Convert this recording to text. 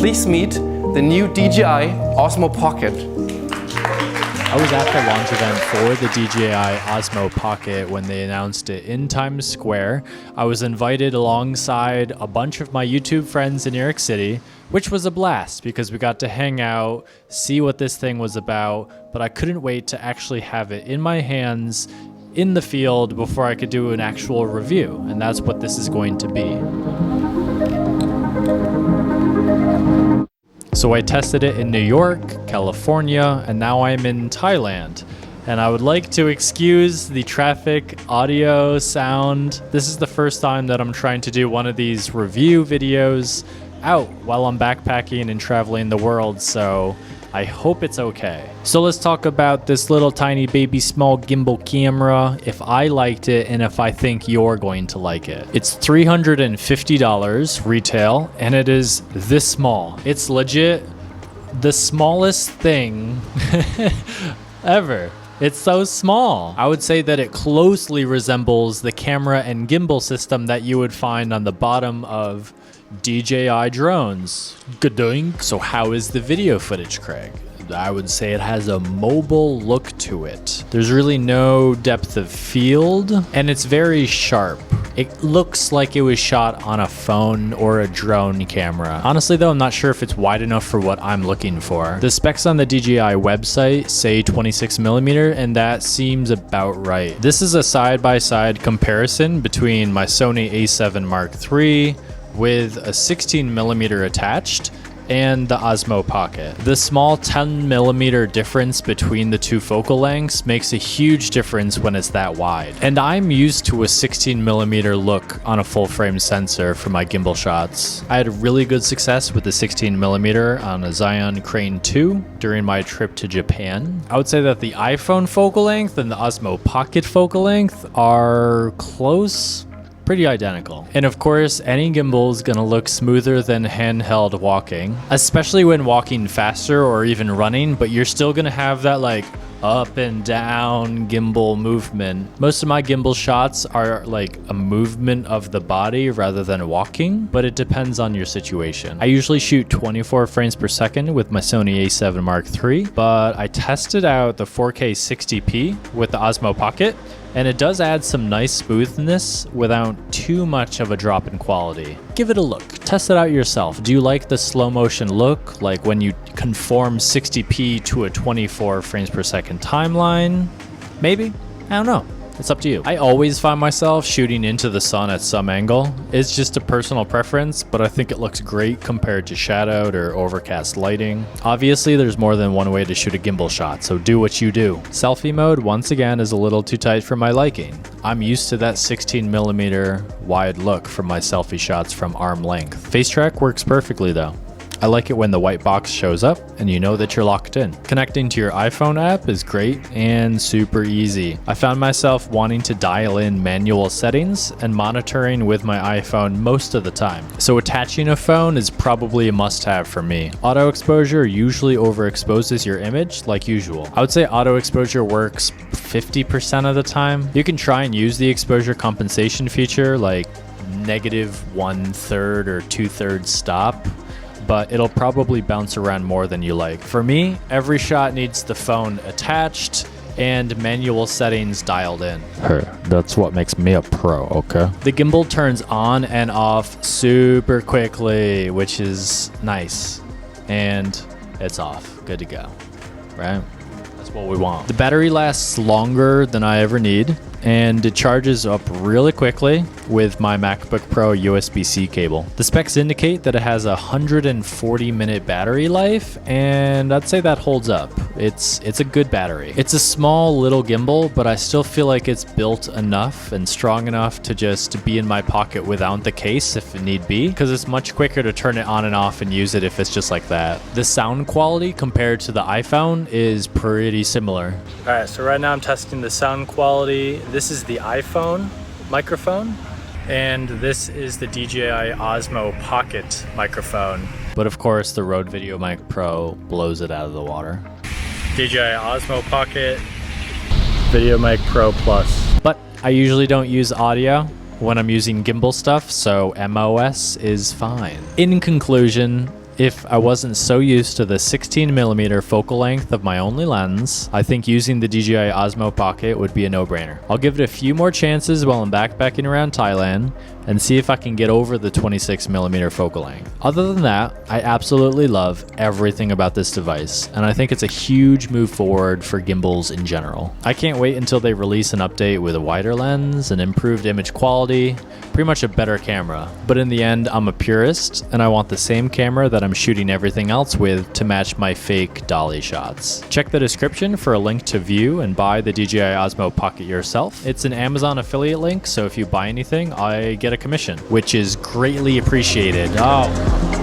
please meet the new DJI Osmo Pocket. I was at the launch event for the DJI Osmo Pocket when they announced it in Times Square. I was invited alongside a bunch of my YouTube friends in New York City, which was a blast because we got to hang out, see what this thing was about, but I couldn't wait to actually have it in my hands in the field before I could do an actual review, and that's what this is going to be. So I tested it in New York, California, and now I'm in Thailand. And I would like to excuse the traffic, audio, sound. This is the first time that I'm trying to do one of these review videos out while I'm backpacking and traveling the world, so I hope it's okay. So let's talk about this little tiny baby small gimbal camera, if I liked it and if I think you're going to like it. It's $350 retail and it is this small. It's legit the smallest thing ever. It's so small. I would say that it closely resembles the camera and gimbal system that you would find on the bottom of DJI drones. Good doing. So how is the video footage, Kraig? I would say it has a mobile look to it. There's really no depth of field, and it's very sharp. It looks like it was shot on a phone or a drone camera. Honestly though, I'm not sure if it's wide enough for what I'm looking for. The specs on the DJI website say 26mm, and that seems about right. This is a side-by-side comparison between my Sony A7III with a 16mm attached and the Osmo Pocket. The small 10mm difference between the two focal lengths makes a huge difference when it's that wide. And I'm used to a 16mm look on a full frame sensor for my gimbal shots. I had really good success with the 16mm on a Zion Crane 2 during my trip to Japan. I would say that the iPhone focal length and the Osmo Pocket focal length are close. Pretty identical. And of course, any gimbal is gonna look smoother than handheld walking, especially when walking faster or even running, but you're still gonna have that like up and down gimbal movement. Most of my gimbal shots are like a movement of the body rather than walking, but it depends on your situation. I usually shoot 24 frames per second with my Sony A7 III, but I tested out the 4K 60p with the Osmo Pocket, and it does add some nice smoothness without too much of a drop in quality. Give it a look, test it out yourself. Do you like the slow motion look, like when you conform 60p to a 24 frames per second timeline? Maybe, I don't know. It's up to you. I always find myself shooting into the sun at some angle. It's just a personal preference, but I think it looks great compared to shadowed or overcast lighting. Obviously, there's more than one way to shoot a gimbal shot, so do what you do. Selfie mode, once again, is a little too tight for my liking. I'm used to that 16mm wide look for my selfie shots from arm length. Face track works perfectly though. I like it when the white box shows up and you know that you're locked in. Connecting to your iPhone app is great and super easy. I found myself wanting to dial in manual settings and monitoring with my iPhone most of the time. So attaching a phone is probably a must-have for me. Auto exposure usually overexposes your image like usual. I would say auto exposure works 50% of the time. You can try and use the exposure compensation feature like -1/3 or 2/3 stop, but it'll probably bounce around more than you like. For me, every shot needs the phone attached and manual settings dialed in. Hey, that's what makes me a pro, okay? The gimbal turns on and off super quickly, which is nice. And it's off, good to go, right? That's what we want. The battery lasts longer than I ever need, and it charges up really quickly with my MacBook Pro USB-C cable. The specs indicate that it has a 140-minute battery life, and I'd say that holds up. It's a good battery. It's a small little gimbal, but I still feel like it's built enough and strong enough to just be in my pocket without the case if need be, because it's much quicker to turn it on and off and use it if it's just like that. The sound quality compared to the iPhone is pretty similar. All right, so right now I'm testing the sound quality. This is the iPhone microphone, and this is the DJI Osmo Pocket microphone. But of course, the Rode VideoMic Pro blows it out of the water. DJI Osmo Pocket, VideoMic Pro Plus. But I usually don't use audio when I'm using gimbal stuff, so MOS is fine. In conclusion, If I wasn't so used to the 16mm focal length of my only lens, I think using the DJI Osmo Pocket would be a no-brainer. I'll give it a few more chances while I'm backpacking around Thailand and see if I can get over the 26mm focal length. Other than that, I absolutely love everything about this device, and I think it's a huge move forward for gimbals in general. I can't wait until they release an update with a wider lens, an improved image quality, pretty much a better camera. But in the end, I'm a purist, and I want the same camera that I'm shooting everything else with to match my fake dolly shots. Check the description for a link to view and buy the DJI Osmo Pocket yourself. It's an Amazon affiliate link, so if you buy anything, I get a commission, which is greatly appreciated. Oh.